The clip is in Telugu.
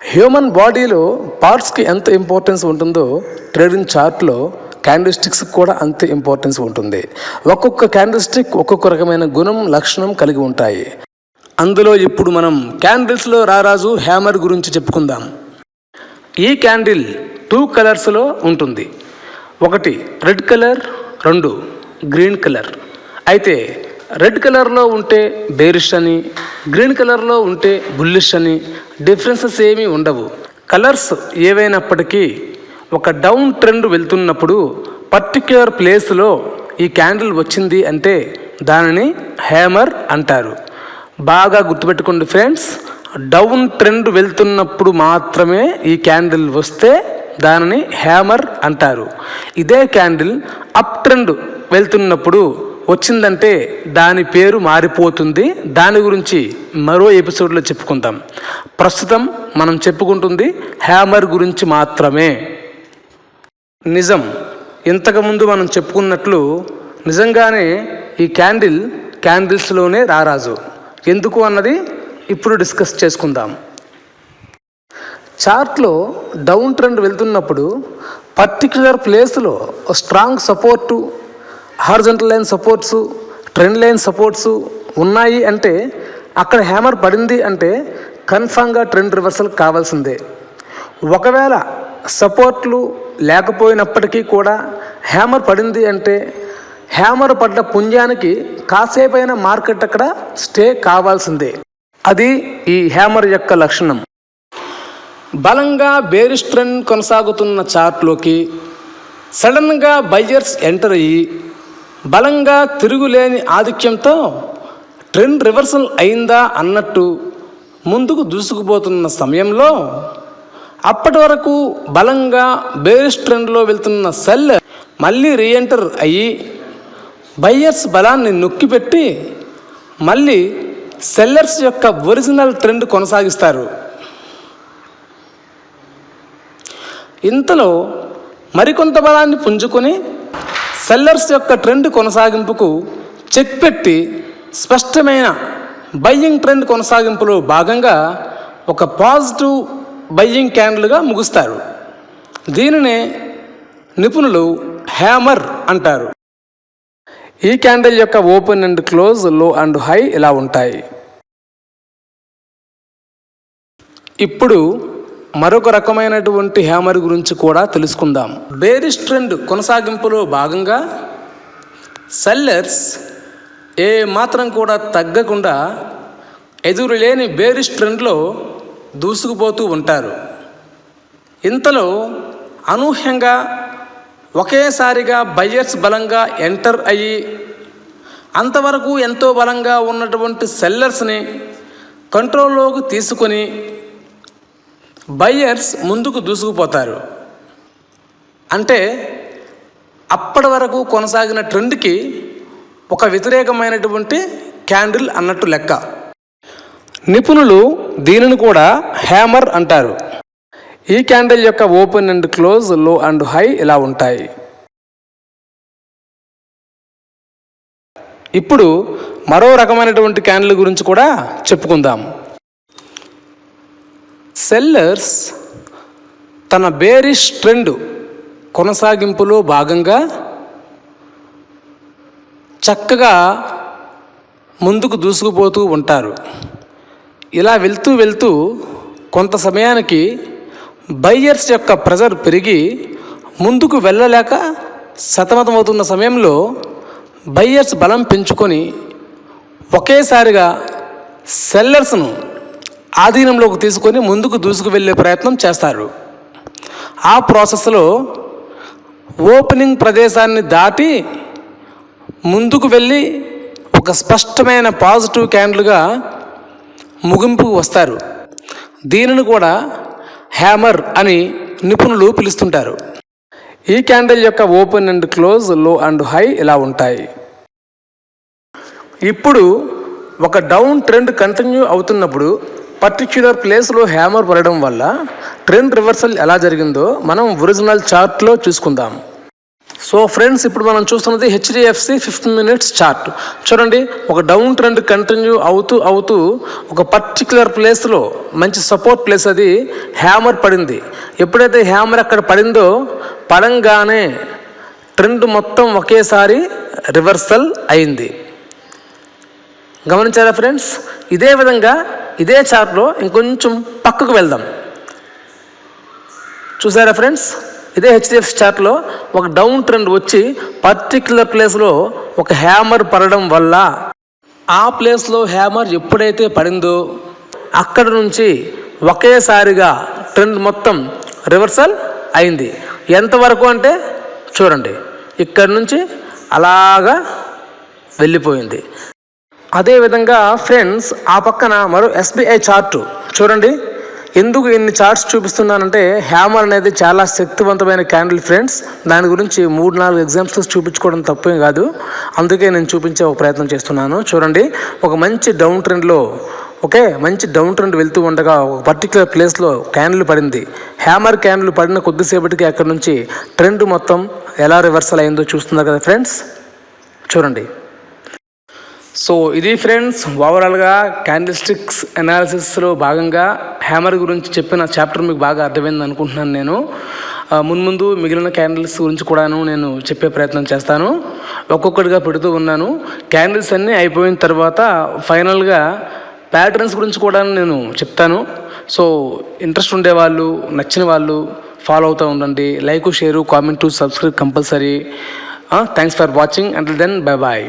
హ్యూమన్ బాడీలో పార్ట్స్కి ఎంత ఇంపార్టెన్స్ ఉంటుందో ట్రేడింగ్ చార్ట్లో క్యాండిల్ స్టిక్స్కి కూడా అంతే ఇంపార్టెన్స్ ఉంటుంది. ఒక్కొక్క క్యాండిల్ స్టిక్ ఒక్కొక్క రకమైన గుణం లక్షణం కలిగి ఉంటాయి. అందులో ఇప్పుడు మనం క్యాండిల్స్లో రారాజు హ్యామర్ గురించి చెప్పుకుందాం. ఈ క్యాండిల్ 2 కలర్స్లో ఉంటుంది. ఒకటి రెడ్ కలర్, 2 గ్రీన్ కలర్. అయితే రెడ్ కలర్లో ఉంటే బేరిష్ అని, గ్రీన్ కలర్లో ఉంటే బుల్లిష్ అని డిఫరెన్సెస్ ఏమీ ఉండవు. కలర్స్ ఏవైనప్పటికీ ఒక డౌన్ ట్రెండ్ వెళ్తున్నప్పుడు పర్టిక్యులర్ ప్లేస్లో ఈ క్యాండిల్ వచ్చింది అంటే దానిని హ్యామర్ అంటారు. బాగా గుర్తుపెట్టుకోండి ఫ్రెండ్స్, డౌన్ ట్రెండ్ వెళ్తున్నప్పుడు మాత్రమే ఈ క్యాండిల్ వస్తే దానిని హ్యామర్ అంటారు. ఇదే క్యాండిల్ అప్ ట్రెండ్ వెళ్తున్నప్పుడు వచ్చిందంటే దాని పేరు మారిపోతుంది. దాని గురించి మరో ఎపిసోడ్లో చెప్పుకుందాం. ప్రస్తుతం మనం చెప్పుకుంటుంది హ్యామర్ గురించి మాత్రమే. నిజం, ఇంతకుముందు మనం చెప్పుకున్నట్లు నిజంగానే ఈ క్యాండిల్స్లోనే రారాజు. ఎందుకు అన్నది ఇప్పుడు డిస్కస్ చేసుకుందాం. చార్ట్లో డౌన్ ట్రెండ్ వెళ్తున్నప్పుడు పర్టిక్యులర్ ప్లేస్లో strong support, horizontal line supports, trend line supports ఉన్నాయి అంటే అక్కడ హ్యామర్ పడింది అంటే కన్ఫామ్గా ట్రెండ్ రివర్సల్ కావాల్సిందే. ఒకవేళ సపోర్ట్లు లేకపోయినప్పటికీ కూడా హ్యామర్ పడింది అంటే హ్యామర్ పడ్డ పుంజానికి కాసేపైన మార్కెట్ అక్కడ స్టే కావాల్సిందే. అది ఈ హ్యామర్ యొక్క లక్షణం. బలంగా బేరిష్ ట్రెండ్ కొనసాగుతున్న చార్ట్లోకి సడన్గా బయ్యర్స్ ఎంటర్ అయ్యి బలంగా తిరుగులేని ఆధిక్యంతో ట్రెండ్ రివర్సల్ అయిందా అన్నట్టు ముందుకు దూసుకుపోతున్న సమయంలో అప్పటి వరకు బలంగా బేరిష్ ట్రెండ్లో వెళ్తున్న సెల్లర్ మళ్ళీ రీఎంటర్ అయ్యి బయ్యర్స్ బలాన్ని నొక్కిపెట్టి మళ్ళీ సెల్లర్స్ యొక్క ఒరిజినల్ ట్రెండ్ కొనసాగిస్తారు. ఇంతలో మరికొంత బలాన్ని పుంజుకొని సెల్లర్స్ యొక్క ట్రెండ్ కొనసాగింపుకు చెక్ పెట్టి స్పష్టమైన బయ్యింగ్ ట్రెండ్ కొనసాగింపులో భాగంగా ఒక పాజిటివ్ బయ్యింగ్ క్యాండిల్గా ముగుస్తారు. దీనినే నిపుణులు హ్యామర్ అంటారు. ఈ క్యాండిల్ యొక్క ఓపెన్ అండ్ క్లోజ్, లో అండ్ హై ఇలా ఉంటాయి. ఇప్పుడు మరొక రకమైనటువంటి హ్యామర్ గురించి కూడా తెలుసుకుందాం. బేరిష్ ట్రెండ్ కొనసాగింపులో భాగంగా సెల్లర్స్ ఏ మాత్రం కూడా తగ్గకుండా ఎదురులేని బేరిష్ ట్రెండ్లో దూసుకుపోతూ ఉంటారు. ఇంతలో అనూహ్యంగా ఒకేసారిగా బయ్యర్స్ బలంగా ఎంటర్ అయ్యి అంతవరకు ఎంతో బలంగా ఉన్నటువంటి సెల్లర్స్ని కంట్రోల్లోకి తీసుకొని బయ్యర్స్ ముందుకు దూసుకుపోతారు. అంటే అప్పటి వరకు కొనసాగిన ట్రెండ్కి ఒక వ్యతిరేకమైనటువంటి క్యాండిల్ అన్నట్టు లెక్క. నిపుణులు దీనిని కూడా హ్యామర్ అంటారు. ఈ క్యాండిల్ యొక్క ఓపెన్ అండ్ క్లోజ్, లో అండ్ హై ఇలా ఉంటాయి. ఇప్పుడు మరో రకమైనటువంటి క్యాండిల్ గురించి కూడా చెప్పుకుందాం. సెల్లర్స్ తన బేరిష్ ట్రెండ్ కొనసాగింపులో భాగంగా చక్కగా ముందుకు దూసుకుపోతూ ఉంటారు. ఇలా వెళ్తూ కొంత సమయానికి బయ్యర్స్ యొక్క ప్రెజర్ పెరిగి ముందుకు వెళ్ళలేక సతమతమవుతున్న సమయంలో బయ్యర్స్ బలం పెంచుకొని ఒకేసారిగా సెల్లర్స్ను ఆధీనంలోకి తీసుకొని ముందుకు దూసుకు వెళ్ళే ప్రయత్నం చేస్తారు. ఆ ప్రాసెస్లో ఓపెనింగ్ ప్రదేశాన్ని దాటి ముందుకు వెళ్ళి ఒక స్పష్టమైన పాజిటివ్ క్యాండిల్గా ముగింపుకు వస్తారు. దీనిని కూడా హ్యామర్ అని నిపుణులు పిలుస్తుంటారు. ఈ క్యాండిల్ యొక్క ఓపెన్ అండ్ క్లోజ్, లో అండ్ హై ఇలా ఉంటాయి. ఇప్పుడు ఒక డౌన్ ట్రెండ్ కంటిన్యూ అవుతున్నప్పుడు పర్టిక్యులర్ ప్లేస్లో హ్యామర్ పడడం వల్ల ట్రెండ్ రివర్సల్ ఎలా జరిగిందో మనం ఒరిజినల్ చార్ట్లో చూసుకుందాం. సో ఫ్రెండ్స్, ఇప్పుడు మనం చూస్తున్నది హెచ్డిఎఫ్సి 15 minutes చార్ట్. చూడండి, ఒక డౌన్ ట్రెండ్ కంటిన్యూ అవుతూ ఒక పర్టిక్యులర్ ప్లేస్లో మంచి సపోర్ట్ ప్లేస్, అది హ్యామర్ పడింది. ఎప్పుడైతే హ్యామర్ అక్కడ పడంగానే ట్రెండ్ మొత్తం ఒకేసారి రివర్సల్ అయింది. గమనించారా ఫ్రెండ్స్? ఇదే విధంగా ఇదే చార్ట్లో ఇంకొంచెం పక్కకు వెళ్దాం. చూసారా ఫ్రెండ్స్? ఇదే హెచ్డిఎఫ్సి చార్ట్లో ఒక డౌన్ ట్రెండ్ వచ్చి పర్టిక్యులర్ ప్లేస్లో ఒక హ్యామర్ పడడం వల్ల ఆ ప్లేస్లో హ్యామర్ ఎప్పుడైతే పడిందో అక్కడ నుంచి ఒకేసారిగా ట్రెండ్ మొత్తం రివర్సల్ అయింది. ఎంతవరకు అంటే చూడండి, ఇక్కడ నుంచి అలాగా వెళ్ళిపోయింది. అదేవిధంగా ఫ్రెండ్స్, ఆ పక్కన మరో ఎస్బీఐ చార్టు చూడండి. ఎందుకు ఇన్ని చార్ట్స్ చూపిస్తున్నానంటే, హ్యామర్ అనేది చాలా శక్తివంతమైన క్యాండిల్ ఫ్రెండ్స్. దాని గురించి 3-4 ఎగ్జాంపుల్స్ చూపించుకోవడం తప్పేం కాదు, అందుకే నేను చూపించే ఒక ప్రయత్నం చేస్తున్నాను. చూడండి, ఒక మంచి డౌన్ ట్రెండ్లో మంచి డౌన్ ట్రెండ్ వెళ్తూ ఉండగా ఒక పర్టికులర్ ప్లేస్లో క్యాండిల్ పడింది. హ్యామర్ క్యాండిల్ పడిన కొద్దిసేపటికి అక్కడ నుంచి ట్రెండ్ మొత్తం ఎలా రివర్సల్ అయిందో చూస్తున్నారు కదా ఫ్రెండ్స్. చూడండి. సో ఇది ఫ్రెండ్స్, ఓవరాల్గా క్యాండిల్ స్టిక్స్ అనాలిసిస్లో భాగంగా హ్యామర్ గురించి చెప్పిన చాప్టర్ మీకు బాగా అర్థమైంది అనుకుంటున్నాను. నేను మున్ముందు మిగిలిన క్యాండిల్స్ గురించి కూడాను నేను చెప్పే ప్రయత్నం చేస్తాను. ఒక్కొక్కటిగా పెడుతూ ఉన్నాను. క్యాండిల్స్ అన్నీ అయిపోయిన తర్వాత ఫైనల్గా ప్యాటర్న్స్ గురించి కూడా నేను చెప్తాను. సో ఇంట్రెస్ట్ ఉండేవాళ్ళు, నచ్చిన వాళ్ళు ఫాలో అవుతూ ఉండండి. Like, share, comment, subscribe compulsory. Thanks for watching. Until then, bye bye.